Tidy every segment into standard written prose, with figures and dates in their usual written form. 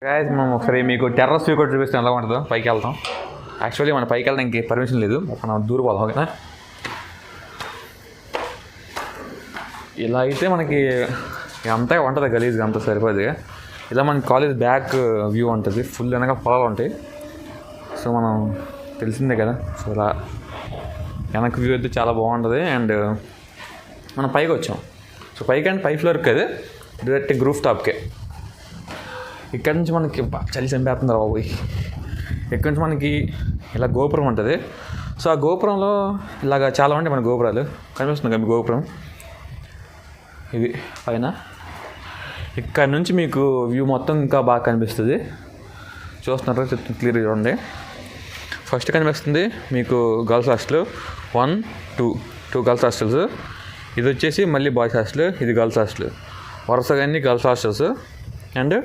Guys మనం ఒకసారి మీకు టెర్రస్ వ్యూ కూడా చూపిస్తాం ఎలా ఉంటుందో. పైకి వెళ్తాం. యాక్చువల్లీ మన పైకి వెళ్ళడానికి పర్మిషన్ లేదు, మనం దూరం పోదాం. ఓకేనా, ఇలా అయితే మనకి అంతా ఉంటుంది గలీజ్గా, అంతా సరిపోదు. ఇలా మనకి కాలేజ్ బ్యాక్ వ్యూ ఉంటుంది, ఫుల్ వెనక పొలాలు ఉంటాయి. సో మనం తెలిసిందే కదా, సో ఇలా వెనక వ్యూ అయితే చాలా బాగుంటుంది. అండ్ మనం పైకి వచ్చాం. సో పైకి అంటే 5th ఫ్లోర్కి కదా, డైరెక్ట్ రూఫ్ టాప్కే. ఇక్కడ నుంచి మనకి చలి చంపేస్తుంది రా బాబు. ఇక్కడ నుంచి మనకి ఇలా గోపురం ఉంటుంది. సో ఆ గోపురంలో ఇలాగ చాలా ఉంటాయి మన గోపురాలు. కనిపిస్తుంది కదా గోపురం, ఇది పైన. ఇక్కడ నుంచి మీకు వ్యూ మొత్తం ఇంకా బాగా కనిపిస్తుంది. చూస్తున్నారు క్లియర్గా చూడండి. ఫస్ట్ కనిపిస్తుంది మీకు గర్ల్స్ హాస్టల్ 1, 2 గర్ల్స్ హాస్టల్స్. ఇది వచ్చేసి మళ్ళీ బాయ్స్ హాస్టల్, ఇది గర్ల్స్ హాస్టల్. వరుసగా అన్ని గర్ల్స్ హాస్టల్స్. అండ్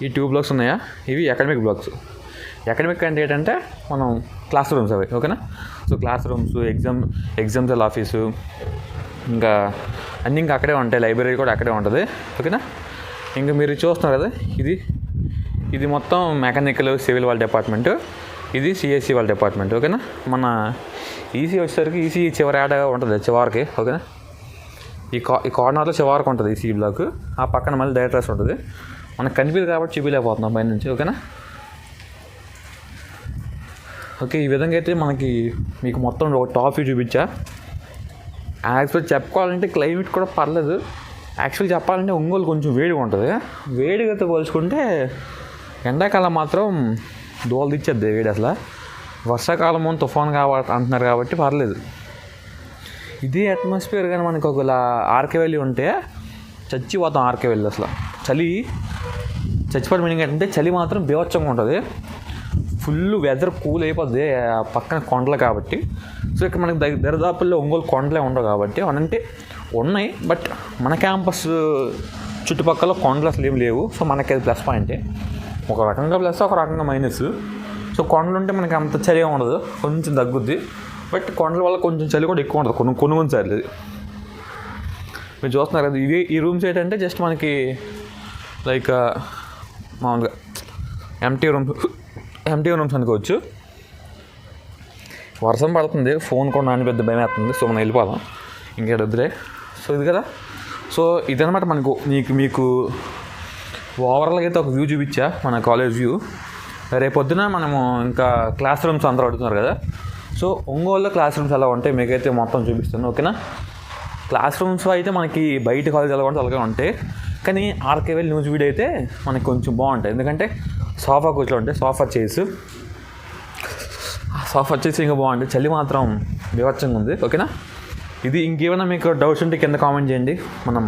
ఈ 2 బ్లాక్స్ ఉన్నాయా, ఇవి అకాడమిక్ బ్లాక్స్. అకాడమిక్ అంటే ఏంటంటే మనం క్లాస్ రూమ్స్ అవి. ఓకేనా, so class rooms, exams office, ఇంకా అన్నీ ఇంకా అక్కడే ఉంటాయి. లైబ్రరీ కూడా అక్కడే ఉంటుంది. ఓకేనా, ఇంకా మీరు చూస్తున్నారు కదా, ఇది మొత్తం మెకానికల్ సివిల్ వాళ్ళ డిపార్ట్మెంట్, ఇది సిఎస్సి వాళ్ళ డిపార్ట్మెంట్. ఓకేనా, మన ఈసీ వచ్చేసరికి ఈసీ చివరి ఆడ ఉంటుంది, చివరికి. ఓకేనా, ఈ కార్నర్లో చివరికి ఉంటుంది ఈసీ బ్లాక్. ఆ పక్కన మళ్ళీ డైరెక్టర్స్ ఉంటుంది. మనకు కనిపించదు కాబట్టి చూపించలేకపోతున్నాం పైన నుంచి. ఓకేనా, ఓకే, ఈ విధంగా అయితే మీకు మొత్తం ఒక టాప్ వ్యూ చూపించా. యాక్చువల్ చెప్పుకోవాలంటే క్లైమేట్ కూడా పర్లేదు. యాక్చువల్ చెప్పాలంటే ఒంగోలు కొంచెం వేడిగా ఉంటుంది. వేడిగా పోల్చుకుంటే ఎండాకాలం మాత్రం దోలు తెచ్చేద్ది వేడి. అసలు వర్షాకాలం తుఫాన్ అంటున్నారు కాబట్టి పర్లేదు. ఇదే అట్మాస్ఫియర్ కానీ మనకు ఒకలా ఆర్కే వ్యాలీ ఉంటే చచ్చిపోతాం. ఆర్కే వ్యాలీ అసలు చచ్చిపోవడం మీనింగ్ ఏంటంటే చలి మాత్రం బీభత్సంగా ఉంటుంది. ఫుల్ వెదర్ కూల్ అయిపోద్ది పక్కన కొండలు కాబట్టి. సో ఇక్కడ మనకి దరిదాపుల్లో ఒంగోలు కొండలే ఉండవు కాబట్టి, అంటే ఉన్నాయి బట్ మన క్యాంపస్ చుట్టుపక్కల కొండలు అసలు ఏమి లేవు. సో మనకి అది ప్లస్ పాయింటే. ఒక రకంగా ప్లస్, ఒక రకంగా మైనస్. సో కొండలు ఉంటే మనకి అంత చలి ఉండదు, కొంచెం తగ్గుద్ది. బట్ కొండల వల్ల కొంచెం చలి కూడా ఎక్కువ ఉంటుంది కొన్ని సార్లు. మీరు చూస్తున్నారు కదా, ఈ రూమ్స్ ఏంటంటే జస్ట్ మనకి లైక్ మామూలుగా ఎంటీ రూమ్స్ అనుకోవచ్చు. వర్షం పడుతుంది, ఫోన్ కూడా నాని పెద్ద భయం వేస్తుంది. సో మనం వెళ్ళిపోదాం, ఇంకేడు వద్దులే. సో ఇది కదా, సో ఇదనమాట మీకు ఓవరాల్గా అయితే ఒక వ్యూ చూపించా, మన కాలేజ్ వ్యూ. రేపొద్దున మనము ఇంకా క్లాస్ రూమ్స్ అందరూ అడుగుతున్నారు కదా, సో ఒంగోలులో క్లాస్ రూమ్స్ ఎలా ఉంటాయి మీకైతే మొత్తం చూపిస్తాను. ఓకేనా, క్లాస్ రూమ్స్ అయితే మనకి బయట కాలేజ్ ఎలా ఉంటే అలాగే ఉంటాయి. కానీ ఆర్కేవెల్ న్యూస్ వీడియో అయితే మనకి కొంచెం బాగుంటాయి. ఎందుకంటే సోఫా కూర్చోలు ఉంటాయి, సోఫా చైర్స్ ఇంకా బాగుంటాయి. చలి మాత్రం బీభత్సంగా ఉంది. ఓకేనా, ఇది ఇంకేమైనా మీకు డౌట్స్ ఉంటే కింద కామెంట్ చేయండి, మనం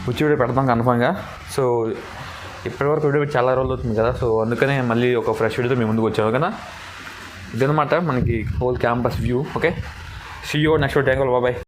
వచ్చి వీడియో పెడతాం కన్ఫర్మ్గా. సో ఇప్పటివరకు వీడియో చాలా రోజులు అవుతుంది కదా, సో అందుకనే మళ్ళీ ఒక ఫ్రెష్ వీడియోతో మేము ముందుకు వచ్చాము. ఓకేనా, ఇదనమాట మనకి whole campus view. Okay, see you next time. Bye.